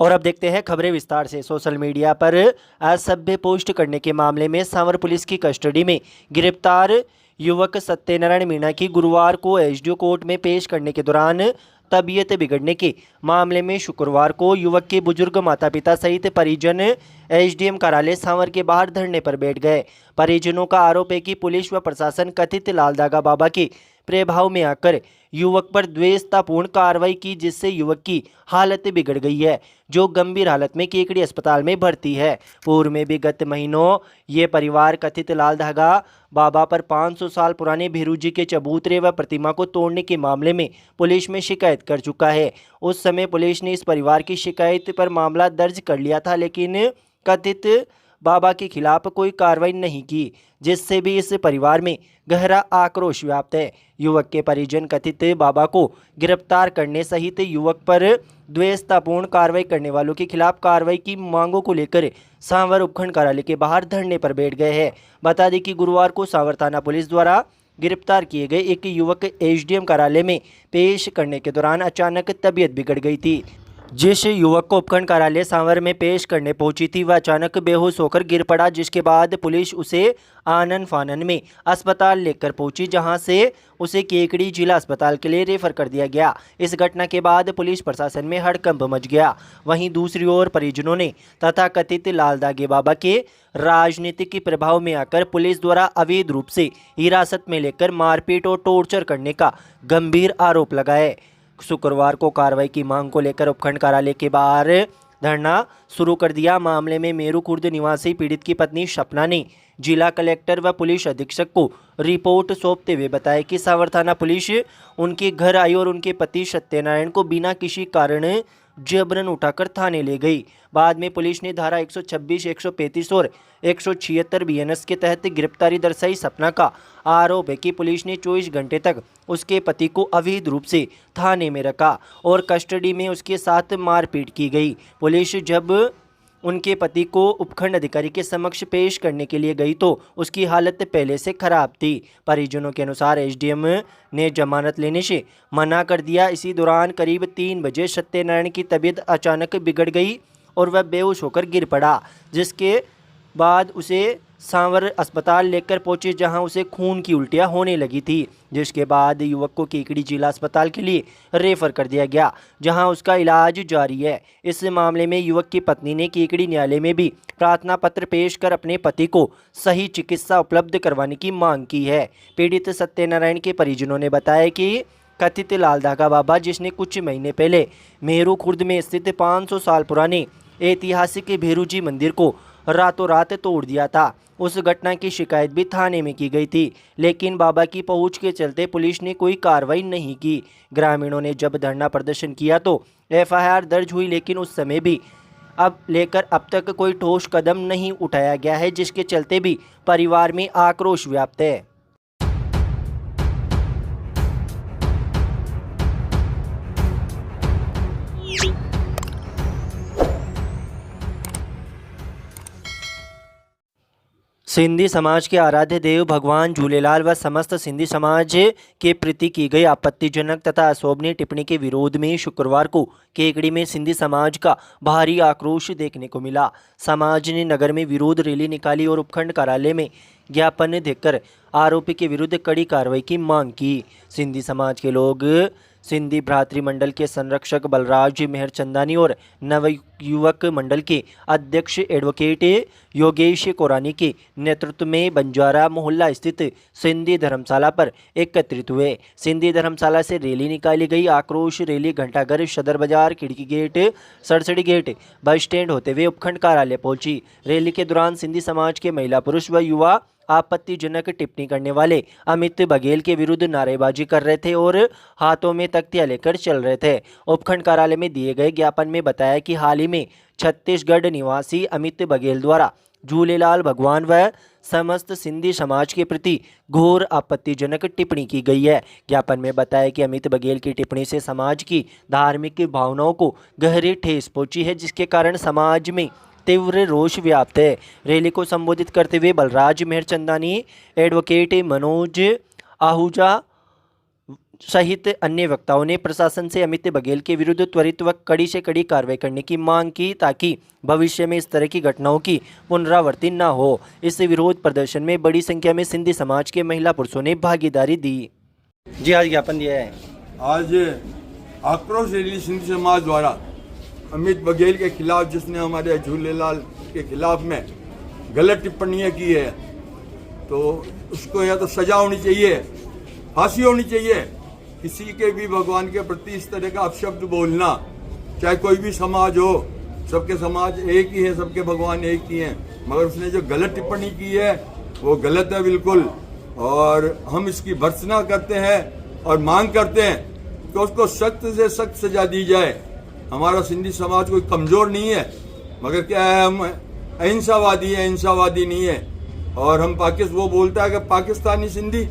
और अब देखते हैं खबरें विस्तार से। सोशल मीडिया पर असभ्य पोस्ट करने के मामले में सांवर पुलिस की कस्टडी में गिरफ्तार युवक सत्यनारायण मीणा की गुरुवार को एसडीओ कोर्ट में पेश करने के दौरान तबीयत बिगड़ने के मामले में शुक्रवार को युवक के बुजुर्ग माता पिता सहित परिजन एसडीएम कार्यालय सांवर के बाहर धरने पर बैठ गए। परिजनों का आरोप है कि पुलिस व प्रशासन कथित लालदागा बाबा के प्रभाव में आकर युवक पर द्वेषतापूर्ण कार्रवाई की, जिससे युवक की हालत बिगड़ गई है, जो गंभीर हालत में केकड़ी अस्पताल में भर्ती है। पूर्व में भी गत महीनों ये परिवार कथित लालधागा बाबा पर 500 साल पुराने भेरू जी के चबूतरे व प्रतिमा को तोड़ने के मामले में पुलिस में शिकायत कर चुका है। उस समय पुलिस ने इस परिवार की शिकायत पर मामला दर्ज कर लिया था, लेकिन कथित बाबा के खिलाफ कोई कार्रवाई नहीं की, जिससे भी इस परिवार में गहरा आक्रोश व्याप्त है। युवक के परिजन कथित बाबा को गिरफ्तार करने सहित युवक पर द्वेषतापूर्ण कार्रवाई करने वालों के खिलाफ कार्रवाई की मांगों को लेकर सांवर उपखंड कार्यालय के बाहर धरने पर बैठ गए हैं। बता दें कि गुरुवार को सांवर थाना पुलिस द्वारा गिरफ्तार किए गए एक युवक एसडीएम कार्यालय में पेश करने के दौरान अचानक तबीयत बिगड़ गई थी। जिस युवक को उपखंड कार्यालय सांवर में पेश करने पहुंची थी वह अचानक बेहोश होकर गिर पड़ा, जिसके बाद पुलिस उसे आनन फानन में अस्पताल लेकर पहुंची, जहां से उसे केकड़ी जिला अस्पताल के लिए रेफर कर दिया गया। इस घटना के बाद पुलिस प्रशासन में हड़कंप मच गया। वहीं दूसरी ओर परिजनों ने तथाकथित लालदागे बाबा के राजनीतिक प्रभाव में आकर पुलिस द्वारा अवैध रूप से हिरासत में लेकर मारपीट और टॉर्चर करने का गंभीर आरोप लगाए। शुक्रवार को कार्रवाई की मांग को लेकर उपखंड कार्यालय के बाहर धरना शुरू कर दिया। मामले में मेरू खुर्द निवासी पीड़ित की पत्नी सपना ने जिला कलेक्टर व पुलिस अधीक्षक को रिपोर्ट सौंपते हुए बताया कि सांवर थाना पुलिस उनके घर आई और उनके पति सत्यनारायण को बिना किसी कारण जबरन उठाकर थाने ले गई। बाद में पुलिस ने धारा 126, 135 और 176 बीएनएस के तहत गिरफ्तारी दर्शाई। सपना का आरोप है कि पुलिस ने 24 घंटे तक उसके पति को अवैध रूप से थाने में रखा और कस्टडी में उसके साथ मारपीट की गई। पुलिस जब उनके पति को उपखंड अधिकारी के समक्ष पेश करने के लिए गई तो उसकी हालत पहले से खराब थी। परिजनों के अनुसार एसडीएम ने जमानत लेने से मना कर दिया। इसी दौरान करीब 3 बजे सत्यनारायण की तबीयत अचानक बिगड़ गई और वह बेहोश होकर गिर पड़ा, जिसके बाद उसे सांवर अस्पताल लेकर पहुंचे, जहां उसे खून की उल्टियां होने लगी थी, जिसके बाद युवक को केकड़ी जिला अस्पताल के लिए रेफर कर दिया गया, जहां उसका इलाज जारी है। इस मामले में युवक की पत्नी ने केकड़ी न्यायालय में भी प्रार्थना पत्र पेश कर अपने पति को सही चिकित्सा उपलब्ध करवाने की मांग की है। पीड़ित सत्यनारायण के परिजनों ने बताया कि कथित लालधागा बाबा, जिसने कुछ महीने पहले मेरू खुर्द में स्थित 500 साल पुराने ऐतिहासिक भेरू जी मंदिर को रातों रात तोड़ दिया था, उस घटना की शिकायत भी थाने में की गई थी, लेकिन बाबा की पहुंच के चलते पुलिस ने कोई कार्रवाई नहीं की। ग्रामीणों ने जब धरना प्रदर्शन किया तो एफआईआर दर्ज हुई, लेकिन उस समय भी अब तक कोई ठोस कदम नहीं उठाया गया है, जिसके चलते भी परिवार में आक्रोश व्याप्त है। सिंधी समाज के आराध्य देव भगवान झूलेलाल व समस्त सिंधी समाज के प्रति की गई आपत्तिजनक तथा अशोभनीय टिप्पणी के विरोध में शुक्रवार को केकड़ी में सिंधी समाज का भारी आक्रोश देखने को मिला। समाज ने नगर में विरोध रैली निकाली और उपखंड कार्यालय में ज्ञापन देकर आरोपी के विरुद्ध कड़ी कार्रवाई की मांग की। सिंधी समाज के लोग सिंधी भ्रातृ मंडल के संरक्षक बलराज मेहरचंदानी और नवयुवक मंडल के अध्यक्ष एडवोकेट योगेश कोरानी के नेतृत्व में बंजारा मोहल्ला स्थित सिंधी धर्मशाला पर एकत्रित हुए। सिंधी धर्मशाला से रैली निकाली गई। आक्रोश रैली घंटाघर, सदर बाजार, खिड़की gate, Sarsadi gate, bus stand होते हुए उपखंड कार्यालय पहुंची। रैली के दौरान सिंधी समाज के महिला, पुरुष व युवा आपत्तिजनक टिप्पणी करने वाले अमित बघेल के विरुद्ध नारेबाजी कर रहे थे और हाथों में तख्तियां लेकर चल रहे थे। उपखंड कार्यालय में दिए गए ज्ञापन में बताया कि हाल ही में छत्तीसगढ़ निवासी अमित बघेल द्वारा झूलेलाल भगवान व समस्त सिंधी समाज के प्रति घोर आपत्तिजनक टिप्पणी की गई है। ज्ञापन में बताया कि अमित बघेल की टिप्पणी से समाज की धार्मिक भावनाओं को गहरी ठेस पहुंची है, जिसके कारण समाज में तीव्र रोष व्याप्त है। रैली को संबोधित करते हुए बलराज मेहरचंदानी, एडवोकेट मनोज आहूजा, सहित अन्य वक्ताओं ने प्रशासन से अमित बघेल के विरुद्ध त्वरित व कड़ी से कड़ी कार्रवाई करने की मांग की ताकि भविष्य में इस तरह की घटनाओं की पुनरावृत्ति न हो। इस विरोध प्रदर्शन में बड़ी संख्या में सिंधी समाज के महिला पुरुषों ने भागीदारी दी। जी आज ज्ञापन दिया है। आज आक्रोश रैली सिंधी समाज द्वारा अमित बघेल के खिलाफ, जिसने हमारे झूलेलाल के खिलाफ में गलत टिप्पणियाँ की है, तो उसको या तो सजा होनी चाहिए, फांसी होनी चाहिए। किसी के भी भगवान के प्रति इस तरह का अपशब्द बोलना, चाहे कोई भी समाज हो, सबके समाज एक ही है, सबके भगवान एक ही हैं, मगर उसने जो गलत टिप्पणी की है वो गलत है बिल्कुल। और हम इसकी भर्त्सना करते हैं और मांग करते हैं कि उसको सख्त से सख्त सजा दी जाए। हमारा सिंधी समाज कोई कमजोर नहीं है, मगर क्या है, हम अहिंसावादी है, हिंसावादी नहीं है। और हम वो बोलता है कि पाकिस्तानी सिंधी,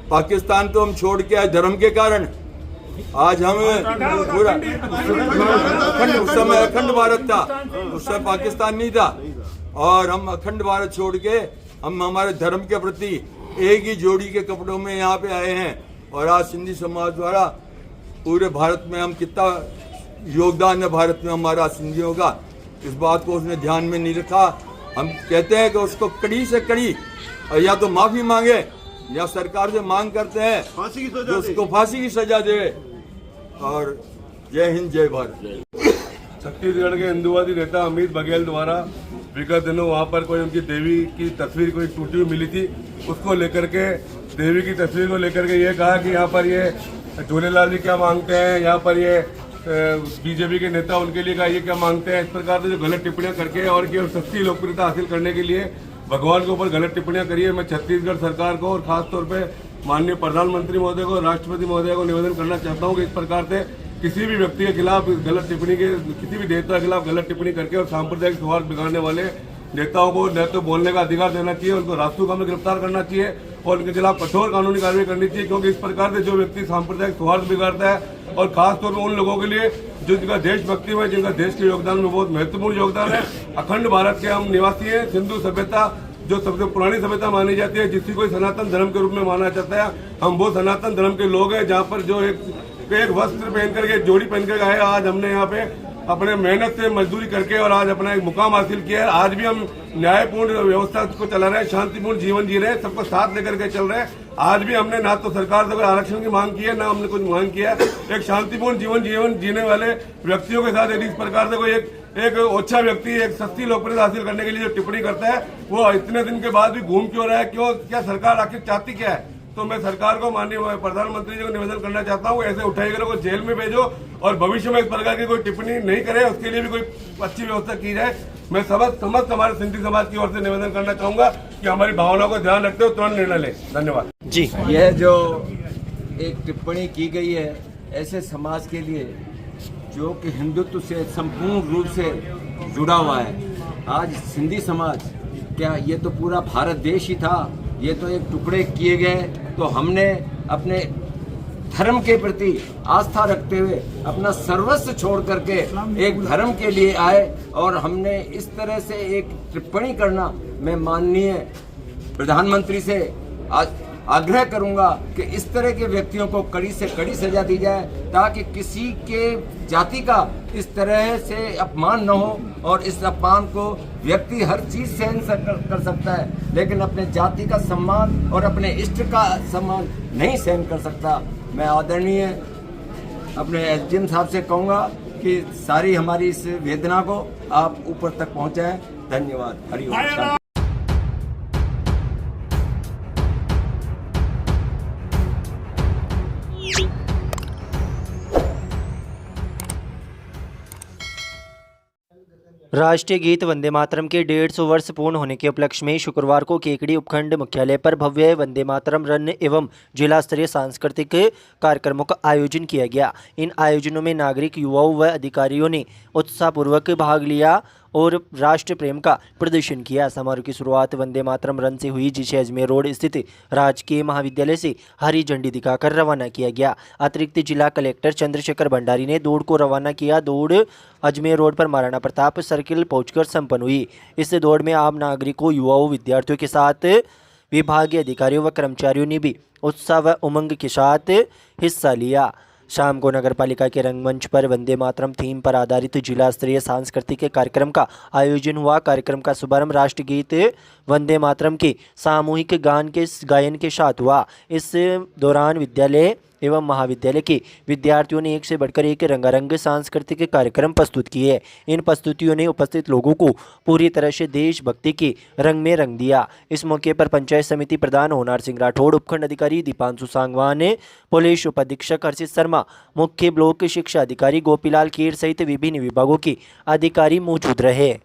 पाकिस्तान तो हम छोड़ के आए धर्म के कारण। आज हम पूरा उस समय अखंड भारत था, उस समय पाकिस्तान नहीं था, और हम अखंड भारत छोड़ के हम हमारे धर्म के प्रति एक ही जोड़ी के कपड़ों में यहाँ पे आए हैं। और आज सिंधी समाज द्वारा पूरे भारत में हम कितना योगदान है भारत में हमारा सिंधियों का, इस बात को उसने ध्यान में नहीं रखा। हम कहते हैं कि उसको कड़ी से कड़ी या तो माफी मांगे या सरकार से मांग करते हैं कि उसको फांसी की सजा दे। और जय हिंद, जय भारत। छत्तीसगढ़ के हिंदुवादी नेता अमित बघेल द्वारा विगत दिनों वहाँ पर कोई उनकी देवी की तस्वीर कोई टूटी हुई मिली थी, उसको लेकर के, देवी की तस्वीर को लेकर के ये कहा कि यहाँ पर ये झूलेलाल जी क्या मांगते हैं, यहाँ पर ये बीजेपी के नेता उनके लिए ये क्या मांगते हैं। इस प्रकार से जो गलत टिप्पणियां करके और केवल सस्ती लोकप्रियता हासिल करने के लिए भगवान के ऊपर गलत टिप्पणियां करी है। मैं छत्तीसगढ़ सरकार को और खासतौर पे माननीय प्रधानमंत्री महोदय को, राष्ट्रपति महोदय को निवेदन करना चाहता हूं कि इस प्रकार से किसी भी व्यक्ति के खिलाफ गलत टिप्पणी के, किसी भी नेता के खिलाफ गलत टिप्पणी करके और सांप्रदायिक सौहार्द बिगाड़ने वाले नेताओं को न तो बोलने का अधिकार देना चाहिए, उनको रास्तों में गिरफ्तार करना चाहिए और उनके खिलाफ कठोर कानूनी कार्रवाई करनी चाहिए। क्योंकि इस प्रकार से जो व्यक्ति सांप्रदायिक सौहार्द बिगाड़ता है, और खासतौर पर उन लोगों के लिए जिनका देशभक्ति में, जिनका देश के योगदान में बहुत महत्वपूर्ण योगदान है। अखंड भारत के हम निवासी हैं। सिंधु सभ्यता जो सबसे पुरानी सभ्यता मानी जाती है, जिसकी कोई सनातन धर्म के रूप में माना जाता है, हम वो सनातन धर्म के लोग हैं जहाँ पर जो एक वस्त्र पहन करके, जोड़ी पहन कर आए। आज हमने यहाँ पे अपने मेहनत से मजदूरी करके और आज अपना एक मुकाम हासिल किया है। आज भी हम न्यायपूर्ण व्यवस्था को चला रहे हैं, शांतिपूर्ण जीवन जी रहे हैं, सबको साथ लेकर के चल रहे हैं। आज भी हमने ना तो सरकार से कोई आरक्षण की मांग की है, ना हमने कुछ मांग किया है। एक शांतिपूर्ण जीवन जीने वाले व्यक्तियों के साथ यदि इस प्रकार से कोई एक अच्छा व्यक्ति एक सस्ती लोकप्रियता हासिल करने के लिए जो टिप्पणी करता है, वो इतने दिन के बाद भी घूम क्यों रहा है, क्यों, क्या सरकार आखिर चाहती क्या है। तो मैं सरकार को, माननीय प्रधानमंत्री जी को निवेदन करना चाहता हूँ, ऐसे उठाए गए को जेल में भेजो और भविष्य में इस प्रकार की कोई टिप्पणी नहीं करे, उसके लिए भी कोई अच्छी व्यवस्था की जाए। मैं समस्त हमारे सिंधी समाज की ओर से निवेदन करना चाहूंगा कि हमारी भावनाओं को ध्यान रखते हुए तुरंत निर्णय लें। धन्यवाद जी। यह जो एक टिप्पणी की गई है ऐसे समाज के लिए जो कि हिंदुत्व से संपूर्ण रूप से जुड़ा हुआ है। आज सिंधी समाज, क्या ये तो पूरा भारत देश ही था, ये तो एक टुकड़े किए गए। तो हमने अपने धर्म के प्रति आस्था रखते हुए अपना सर्वस्व छोड़ करके एक धर्म के लिए आए, और हमने इस तरह से एक टिप्पणी करना, मैं माननीय प्रधानमंत्री से आग्रह करूंगा कि इस तरह के व्यक्तियों को कड़ी से कड़ी सजा दी जाए, ताकि किसी के जाति का इस तरह से अपमान न हो। और इस अपमान को व्यक्ति हर चीज सहन कर सकता है, लेकिन अपने जाति का सम्मान और अपने इष्ट का सम्मान नहीं सहन कर सकता। मैं आदरणीय अपने एसडीएम साहब से कहूँगा कि सारी हमारी इस वेदना को आप ऊपर तक पहुँचाएं। धन्यवाद। हरिओम। राष्ट्रीय गीत वंदे मातरम के 150 वर्ष पूर्ण होने के उपलक्ष्य में शुक्रवार को केकड़ी उपखंड मुख्यालय पर भव्य वंदे मातरम रन एवं जिला स्तरीय सांस्कृतिक कार्यक्रमों का आयोजन किया गया। इन आयोजनों में नागरिक, युवाओं व अधिकारियों ने उत्साहपूर्वक भाग लिया और राष्ट्र प्रेम का प्रदर्शन किया। समारोह की शुरुआत वंदे मातरम रन से हुई, जिसे अजमेर रोड स्थित राजकीय महाविद्यालय से हरी झंडी दिखाकर रवाना किया गया। अतिरिक्त जिला कलेक्टर चंद्रशेखर भंडारी ने दौड़ को रवाना किया। दौड़ अजमेर रोड पर महाराणा प्रताप सर्किल पहुंचकर संपन्न हुई। इस दौड़ में आम नागरिकों, युवाओं, विद्यार्थियों के साथ विभागीय अधिकारियों व कर्मचारियों ने भी उत्साह व उमंग के साथ हिस्सा लिया। शाम को नगर पालिका के रंगमंच पर वंदे मातरम थीम पर आधारित जिला स्तरीय सांस्कृतिक कार्यक्रम का आयोजन हुआ। कार्यक्रम का शुभारंभ राष्ट्रगीत वंदे मातरम के सामूहिक गायन के साथ हुआ। इस दौरान विद्यालय एवं महाविद्यालय के विद्यार्थियों ने एक से बढ़कर एक रंगारंग सांस्कृतिक कार्यक्रम प्रस्तुत किए। इन प्रस्तुतियों ने उपस्थित लोगों को पूरी तरह से देशभक्ति के रंग में रंग दिया। इस मौके पर पंचायत समिति प्रधान होनार सिंह राठौड़, उपखंड अधिकारी दीपांशु सांगवान, पुलिस उपाधीक्षक हर्षित शर्मा, मुख्य ब्लॉक शिक्षा अधिकारी गोपीलाल खेर सहित विभिन्न विभागों के अधिकारी मौजूद रहे।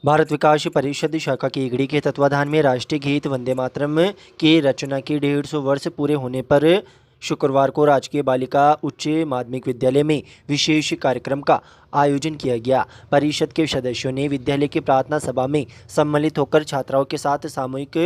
भारत विकास परिषद शाखा की इगड़ी के तत्वाधान में राष्ट्रीय गीत वंदे मातरम की रचना के 150 वर्ष पूरे होने पर शुक्रवार को राजकीय बालिका उच्च माध्यमिक विद्यालय में विशेष कार्यक्रम का आयोजन किया गया। परिषद के सदस्यों ने विद्यालय की प्रार्थना सभा में सम्मिलित होकर छात्राओं के साथ सामूहिक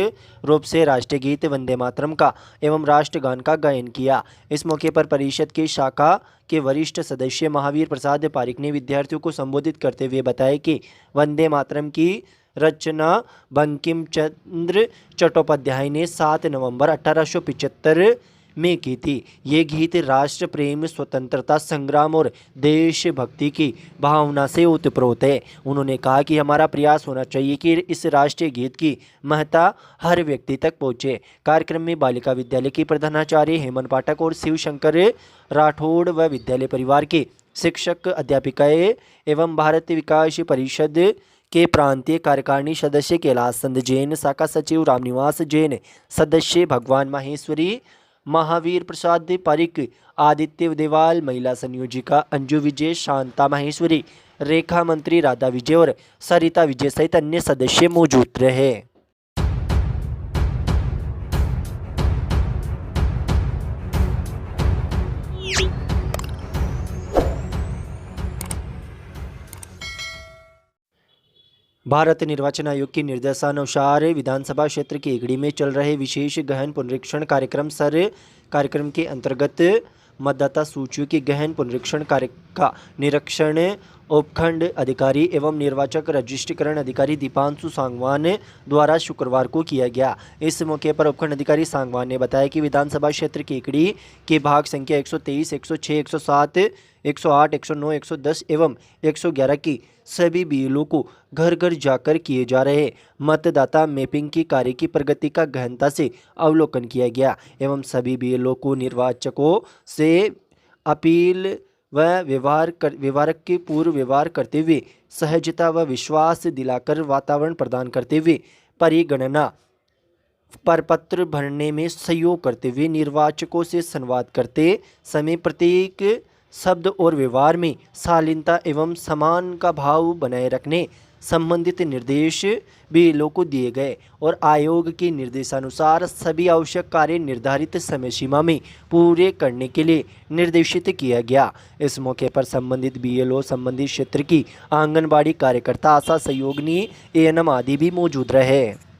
रूप से राष्ट्रीय गीत वंदे मातरम का एवं राष्ट्रगान का गायन किया। इस मौके पर परिषद के शाखा के वरिष्ठ सदस्य महावीर प्रसाद पारिक ने विद्यार्थियों को संबोधित करते हुए बताया कि वंदे मातरम की रचना बंकिम चंद्र चट्टोपाध्याय ने 7 नवंबर 1875 में की थी। ये गीत राष्ट्र प्रेम, स्वतंत्रता संग्राम और देशभक्ति की भावना से ओतप्रोत है। उन्होंने कहा कि हमारा प्रयास होना चाहिए कि इस राष्ट्रीय गीत की महत्ता हर व्यक्ति तक पहुँचे। कार्यक्रम में बालिका विद्यालय की प्रधानाचार्य हेमंत पाठक और शिवशंकर राठौड़ व विद्यालय परिवार के शिक्षक, अध्यापिकाएं एवं भारत विकास परिषद के प्रांतीय कार्यकारिणी सदस्य कैलाश चंद जैन, शाखा सचिव रामनिवास जैन, सदस्य भगवान माहेश्वरी, महावीर प्रसाद पारिक, आदित्य देवाल, महिला संयोजिका अंजू विजय, शांता माहेश्वरी, रेखा मंत्री राधा विजय और सरिता विजय सहित अन्य सदस्य मौजूद रहे। भारत निर्वाचन आयोग के निर्देशानुसार विधानसभा क्षेत्र के इगड़ी में चल रहे विशेष गहन पुनरीक्षण कार्यक्रम के अंतर्गत मतदाता सूचियों के गहन पुनरीक्षण कार्य का निरीक्षण उपखंड अधिकारी एवं निर्वाचक रजिस्ट्रीकरण अधिकारी दीपांशु सांगवान द्वारा शुक्रवार को किया गया। इस मौके पर उपखंड अधिकारी सांगवान ने बताया कि विधानसभा क्षेत्र की इकड़ी के भाग संख्या 123, 106, 107, 108, 109, 110 एवं 111 की सभी बीएलओ को घर घर जाकर किए जा रहे मतदाता मैपिंग की कार्य की प्रगति का गहनता से अवलोकन किया गया एवं सभी बीएलओ को निर्वाचकों से अपील व व्यवहार के पूर्व व्यवहार करते हुए सहजता व विश्वास दिलाकर वातावरण प्रदान करते हुए परिगणना प्रपत्र भरने में सहयोग करते हुए निर्वाचकों से संवाद करते समय प्रत्येक शब्द और व्यवहार में शालीनता एवं सम्मान का भाव बनाए रखने संबंधित निर्देश भी लोगों को दिए गए और आयोग के निर्देशानुसार सभी आवश्यक कार्य निर्धारित समय सीमा में पूरे करने के लिए निर्देशित किया गया। इस मौके पर संबंधित बीएलओ, संबंधित क्षेत्र की आंगनबाड़ी कार्यकर्ता, आशा सहयोगिनी, एएनएम आदि भी मौजूद रहे।